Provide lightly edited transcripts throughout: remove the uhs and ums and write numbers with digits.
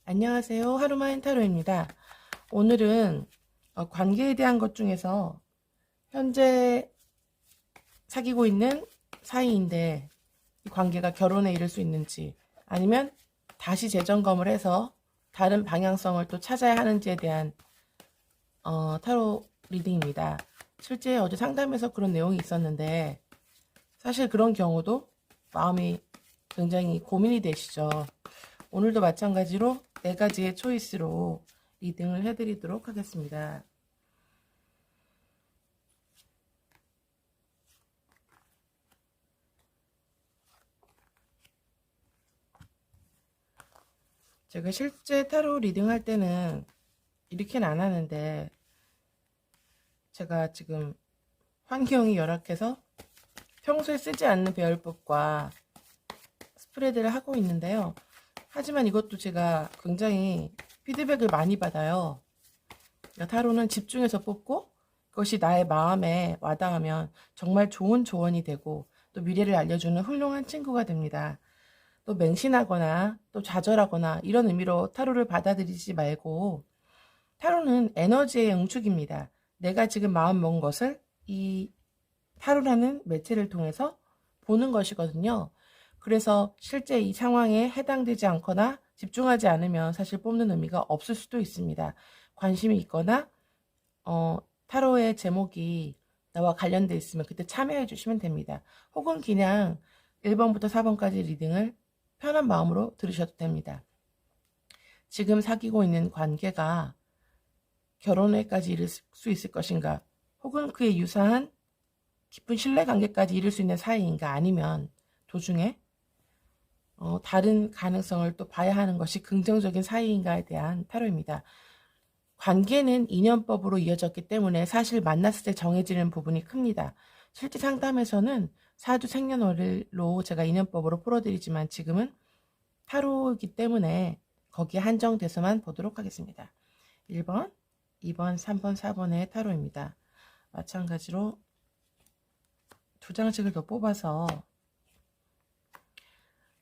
안녕하세요. 하루마인 타로입니다. 오늘은 관계에 대한 것 중에서 현재 사귀고 있는 사이인데 이 관계가 결혼에 이를 수 있는지 아니면 다시 재점검을 해서 다른 방향성을 또 찾아야 하는지에 대한 타로 리딩입니다. 실제 어제 상담에서 그런 내용이 있었는데 사실 그런 경우도 마음이 굉장히 고민이 되시죠. 오늘도 마찬가지로 4가지의 초이스로 리딩을 해드리도록 하겠습니다. 제가 실제 타로 리딩 할 때는 이렇게는 안 하는데 제가 지금 환경이 열악해서 평소에 쓰지 않는 배열법과 스프레드를 하고 있는데요. 하지만 이것도 제가 굉장히 피드백을 많이 받아요. 타로는 집중해서 뽑고 그것이 나의 마음에 와닿으면 정말 좋은 조언이 되고 또 미래를 알려주는 훌륭한 친구가 됩니다. 또 맹신하거나 또 좌절하거나 이런 의미로 타로를 받아들이지 말고 타로는 에너지의 응축입니다. 내가 지금 마음 먹은 것을 이 타로라는 매체를 통해서 보는 것이거든요. 그래서 실제 이 상황에 해당되지 않거나 집중하지 않으면 사실 뽑는 의미가 없을 수도 있습니다. 관심이 있거나 타로의 제목이 나와 관련돼 있으면 그때 참여해 주시면 됩니다. 혹은 그냥 1번부터 4번까지 리딩을 편한 마음으로 들으셔도 됩니다. 지금 사귀고 있는 관계가 결혼에까지 이를 수 있을 것인가, 혹은 그에 유사한 깊은 신뢰관계까지 이룰 수 있는 사이인가, 아니면 도중에 다른 가능성을 또 봐야 하는 것이 긍정적인 사이인가에 대한 타로입니다. 관계는 인연법으로 이어졌기 때문에 사실 만났을 때 정해지는 부분이 큽니다. 실제 상담에서는 사주 생년월일로 제가 인연법으로 풀어드리지만 지금은 타로이기 때문에 거기에 한정돼서만 보도록 하겠습니다. 1번, 2번, 3번, 4번의 타로입니다. 마찬가지로 2장씩을 더 뽑아서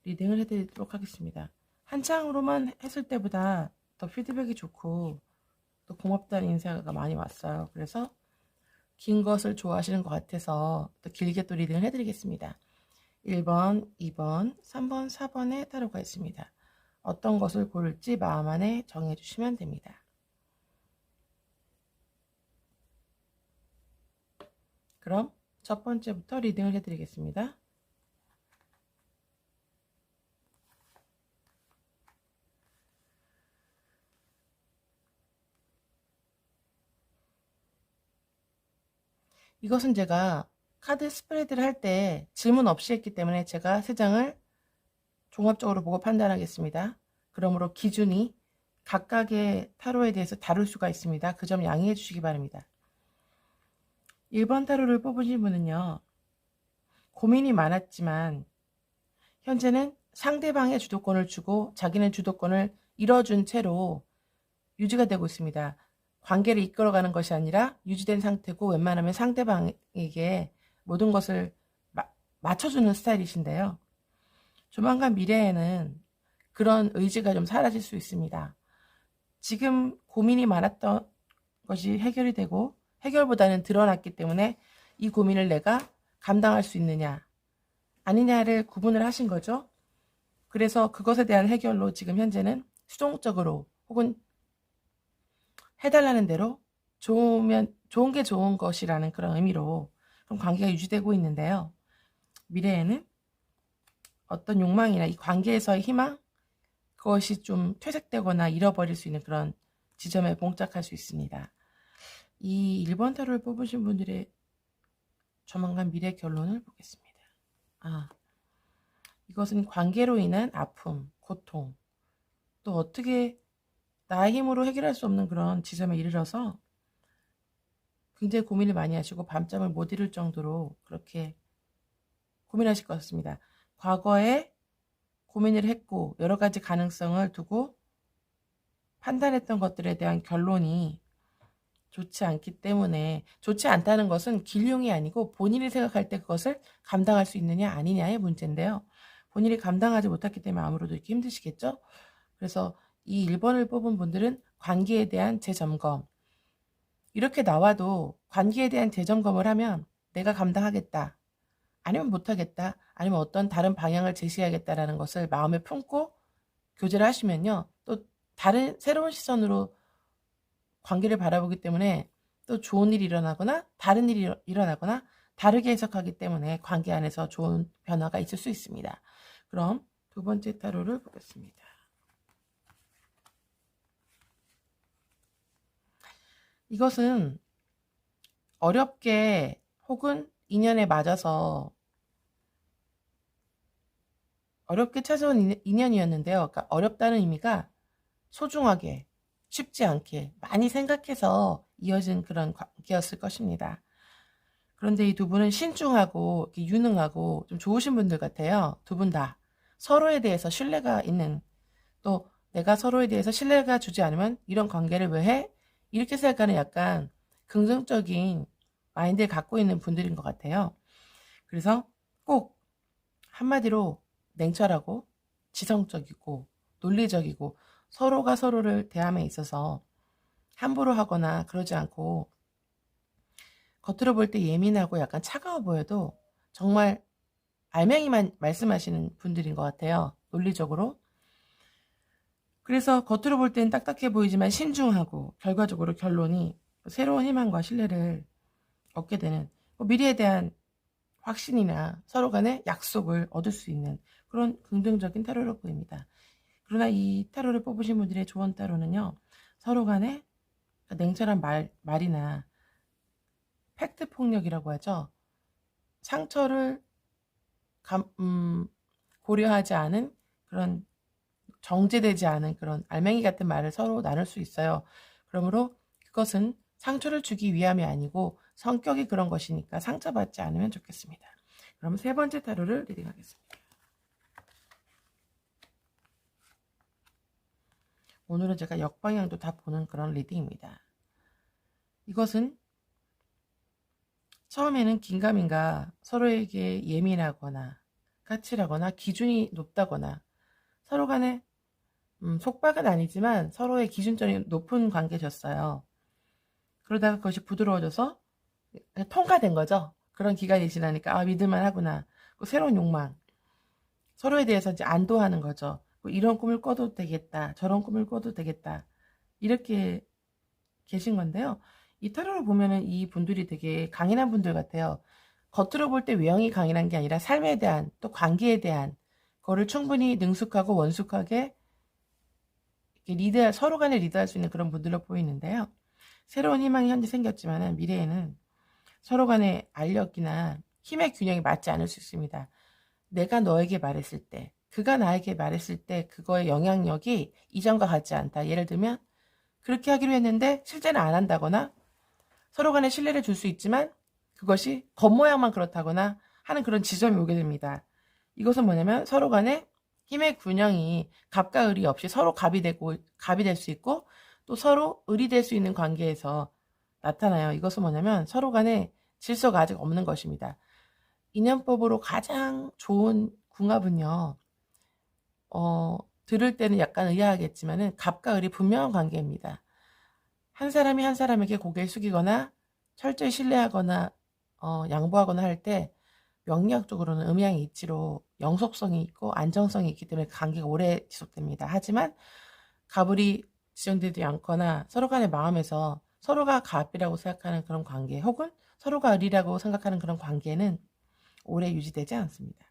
리딩을 해드리도록 하겠습니다. 한 장으로만 했을 때보다 더 피드백이 좋고 또 고맙다는 인사가 많이 왔어요. 그래서 긴 것을 좋아하시는 것 같아서 또 길게 또 리딩을 해드리겠습니다. 1번, 2번, 3번, 4번의 타로가 있습니다. 어떤 것을 고를지 마음 안에 정해주시면 됩니다. 그럼 첫 번째부터 리딩을 해드리겠습니다. 이것은 제가 카드 스프레드를 할 때 질문 없이 했기 때문에 제가 3장을 종합적으로 보고 판단하겠습니다. 그러므로 기준이 각각의 타로에 대해서 다를 수가 있습니다. 그 점 양해해 주시기 바랍니다. 1번 타로를 뽑으신 분은요, 고민이 많았지만 현재는 상대방의 주도권을 주고 자기는 주도권을 잃어준 채로 유지가 되고 있습니다. 관계를 이끌어가는 것이 아니라 유지된 상태고 웬만하면 상대방에게 모든 것을 맞춰주는 스타일이신데요. 조만간 미래에는 그런 의지가 좀 사라질 수 있습니다. 지금 고민이 많았던 것이 해결이 되고 해결보다는 드러났기 때문에 이 고민을 내가 감당할 수 있느냐 아니냐를 구분을 하신 거죠. 그래서 그것에 대한 해결로 지금 현재는 수동적으로 혹은 해달라는 대로 좋은 게 좋은 것이라는 그런 의미로 그런 관계가 유지되고 있는데요. 미래에는 어떤 욕망이나 이 관계에서의 희망, 그것이 좀 퇴색되거나 잃어버릴 수 있는 그런 지점에 봉착할 수 있습니다. 이 1번 타로를 뽑으신 분들의 조만간 미래 결론을 보겠습니다. 이것은 관계로 인한 아픔, 고통, 또 어떻게 나의 힘으로 해결할 수 없는 그런 지점에 이르러서 굉장히 고민을 많이 하시고 밤잠을 못 이룰 정도로 그렇게 고민하실 것 같습니다. 과거에 고민을 했고 여러 가지 가능성을 두고 판단했던 것들에 대한 결론이 좋지 않기 때문에, 좋지 않다는 것은 길흉이 아니고 본인이 생각할 때 그것을 감당할 수 있느냐 아니냐의 문제인데요. 본인이 감당하지 못했기 때문에 아무래도 이렇게 힘드시겠죠. 그래서 이 1번을 뽑은 분들은 관계에 대한 재점검. 이렇게 나와도 관계에 대한 재점검을 하면 내가 감당하겠다. 아니면 못하겠다. 아니면 어떤 다른 방향을 제시하겠다라는 것을 마음에 품고 교제를 하시면요. 또 다른 새로운 시선으로 관계를 바라보기 때문에 또 좋은 일이 일어나거나 다른 일이 일어나거나 다르게 해석하기 때문에 관계 안에서 좋은 변화가 있을 수 있습니다. 그럼 두 번째 타로를 보겠습니다. 이것은 어렵게 혹은 인연에 맞아서 어렵게 찾아온 인연이었는데요. 그러니까 어렵다는 의미가 소중하게, 쉽지 않게 많이 생각해서 이어진 그런 관계였을 것입니다. 그런데 이 두 분은 신중하고 유능하고 좀 좋으신 분들 같아요. 두 분 다. 서로에 대해서 신뢰가 있는, 또 내가 서로에 대해서 신뢰가 주지 않으면 이런 관계를 왜 해? 이렇게 생각하는 약간 긍정적인 마인드를 갖고 있는 분들인 것 같아요. 그래서 꼭 한마디로 냉철하고 지성적이고 논리적이고 서로가 서로를 대함에 있어서 함부로 하거나 그러지 않고 겉으로 볼 때 예민하고 약간 차가워 보여도 정말 알맹이만 말씀하시는 분들인 것 같아요. 논리적으로. 그래서 겉으로 볼 때는 딱딱해 보이지만 신중하고 결과적으로 결론이 새로운 희망과 신뢰를 얻게 되는 미래에 대한 확신이나 서로 간의 약속을 얻을 수 있는 그런 긍정적인 타로로 보입니다. 그러나 이 타로를 뽑으신 분들의 조언 타로는요. 서로 간의 냉철한 말이나 팩트 폭력이라고 하죠. 상처를 고려하지 않은 그런 정제되지 않은 그런 알맹이 같은 말을 서로 나눌 수 있어요. 그러므로 그것은 상처를 주기 위함이 아니고 성격이 그런 것이니까 상처받지 않으면 좋겠습니다. 그럼 세 번째 타로를 리딩하겠습니다. 오늘은 제가 역방향도 다 보는 그런 리딩입니다. 이것은 처음에는 긴가민가 서로에게 예민하거나 까칠하거나 기준이 높다거나 서로 간에 속박은 아니지만 서로의 기준점이 높은 관계셨어요. 그러다가 그것이 부드러워져서 통과된 거죠. 그런 기간이 지나니까 믿을만 하구나. 새로운 욕망. 서로에 대해서 이제 안도하는 거죠. 이런 꿈을 꿔도 되겠다. 저런 꿈을 꿔도 되겠다. 이렇게 계신 건데요. 이 타로를 보면은 이 분들이 되게 강인한 분들 같아요. 겉으로 볼 때 외형이 강인한 게 아니라 삶에 대한 또 관계에 대한 거를 충분히 능숙하고 원숙하게 서로 간에 리드할 수 있는 그런 분들로 보이는데요. 새로운 희망이 현재 생겼지만 미래에는 서로 간의 알력이나 힘의 균형이 맞지 않을 수 있습니다. 내가 너에게 말했을 때, 그가 나에게 말했을 때 그거의 영향력이 이전과 같지 않다. 예를 들면 그렇게 하기로 했는데 실제는 안 한다거나 서로 간에 신뢰를 줄 수 있지만 그것이 겉모양만 그렇다거나 하는 그런 지점이 오게 됩니다. 이것은 뭐냐면 서로 간에 힘의 균형이 갑과 을이 없이 서로 갑이 될 수 있고 또 서로 을이 될 수 있는 관계에서 나타나요. 이것은 뭐냐면 서로 간에 질서가 아직 없는 것입니다. 인연법으로 가장 좋은 궁합은요. 들을 때는 약간 의아하겠지만은 갑과 을이 분명한 관계입니다. 한 사람이 한 사람에게 고개를 숙이거나 철저히 신뢰하거나 양보하거나 할 때 명리학적으로는 음양 이치로 영속성이 있고 안정성이 있기 때문에 관계가 오래 지속됩니다. 하지만 갑을이 지정되지 않거나 서로 간의 마음에서 서로가 갑이라고 생각하는 그런 관계 혹은 서로가 을이라고 생각하는 그런 관계는 오래 유지되지 않습니다.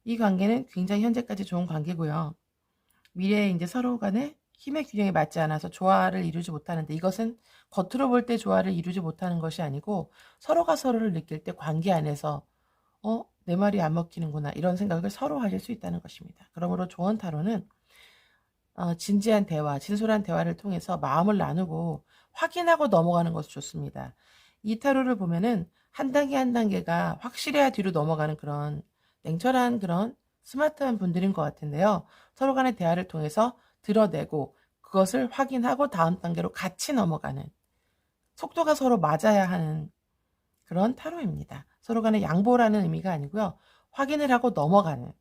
이 관계는 굉장히 현재까지 좋은 관계고요. 미래에 이제 서로 간에 힘의 균형이 맞지 않아서 조화를 이루지 못하는데 이것은 겉으로 볼 때 조화를 이루지 못하는 것이 아니고 서로가 서로를 느낄 때 관계 안에서 내 말이 안 먹히는구나 이런 생각을 서로 하실 수 있다는 것입니다. 그러므로 조언 타로는 진지한 대화, 진솔한 대화를 통해서 마음을 나누고 확인하고 넘어가는 것이 좋습니다. 이 타로를 보면은 한 단계 한 단계가 확실해야 뒤로 넘어가는 그런 냉철한 그런 스마트한 분들인 것 같은데요. 서로 간의 대화를 통해서 드러내고 그것을 확인하고 다음 단계로 같이 넘어가는 속도가 서로 맞아야 하는 그런 타로입니다. 서로 간에 양보라는 의미가 아니고요. 확인을 하고 넘어가는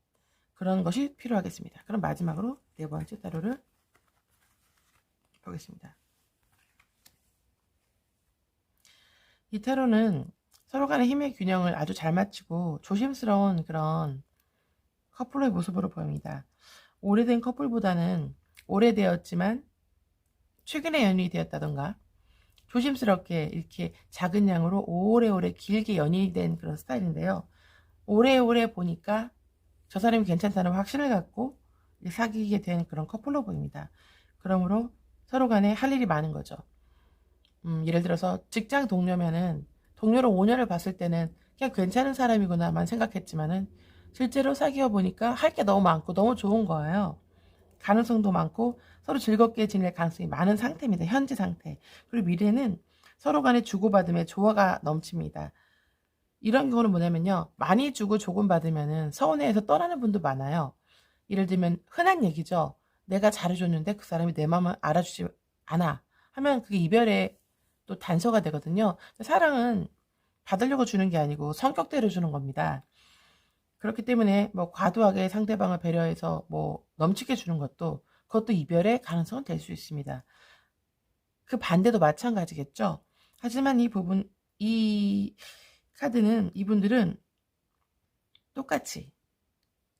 그런 것이 필요하겠습니다. 그럼 마지막으로 네 번째 타로를 보겠습니다. 이 타로는 서로 간의 힘의 균형을 아주 잘 맞추고 조심스러운 그런 커플의 모습으로 보입니다. 오래된 커플보다는 오래되었지만 최근에 연인이 되었다던가 조심스럽게 이렇게 작은 양으로 오래오래 길게 연인이 된 그런 스타일인데요. 오래오래 보니까 저 사람이 괜찮다는 확신을 갖고 사귀게 된 그런 커플로 보입니다. 그러므로 서로 간에 할 일이 많은 거죠. 예를 들어서 직장 동료면은 동료로 5년을 봤을 때는 그냥 괜찮은 사람이구나만 생각했지만은 실제로 사귀어 보니까 할 게 너무 많고 너무 좋은 거예요. 가능성도 많고 서로 즐겁게 지낼 가능성이 많은 상태입니다. 현재 상태. 그리고 미래는 서로 간에 주고받음에 조화가 넘칩니다. 이런 경우는 뭐냐면요. 많이 주고 조금 받으면은 서운해해서 떠나는 분도 많아요. 예를 들면 흔한 얘기죠. 내가 잘해줬는데 그 사람이 내 마음을 알아주지 않아 하면 그게 이별의 또 단서가 되거든요. 사랑은 받으려고 주는 게 아니고 성격대로 주는 겁니다. 그렇기 때문에 뭐 과도하게 상대방을 배려해서 뭐 넘치게 주는 그것도 이별의 가능성은 될 수 있습니다. 그 반대도 마찬가지겠죠. 하지만 이 카드는 이분들은 똑같이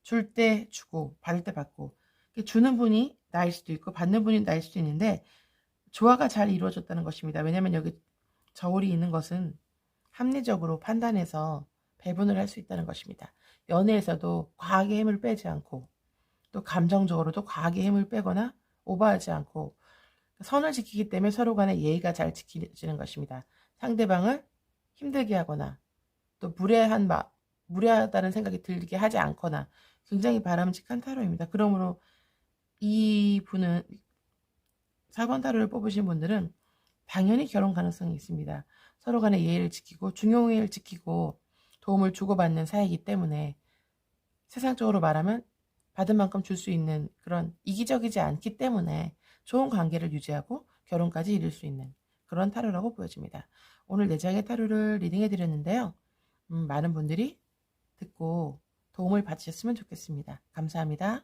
줄 때 주고 받을 때 받고 주는 분이 나일 수도 있고 받는 분이 나일 수도 있는데 조화가 잘 이루어졌다는 것입니다. 왜냐하면 여기 저울이 있는 것은 합리적으로 판단해서 배분을 할 수 있다는 것입니다. 연애에서도 과하게 힘을 빼지 않고 또 감정적으로도 과하게 힘을 빼거나 오버하지 않고 선을 지키기 때문에 서로 간의 예의가 잘 지켜지는 것입니다. 상대방을 힘들게 하거나 또 무례하다는 생각이 들게 하지 않거나 굉장히 바람직한 타로입니다. 그러므로 이분은 4번 타로를 뽑으신 분들은 당연히 결혼 가능성이 있습니다. 서로 간의 예의를 지키고 중용의를 지키고 도움을 주고받는 사이이기 때문에 세상적으로 말하면 받은 만큼 줄 수 있는 그런 이기적이지 않기 때문에 좋은 관계를 유지하고 결혼까지 이룰 수 있는 그런 타로라고 보여집니다. 오늘 4장의 타로를 리딩해 드렸는데요. 많은 분들이 듣고 도움을 받으셨으면 좋겠습니다. 감사합니다.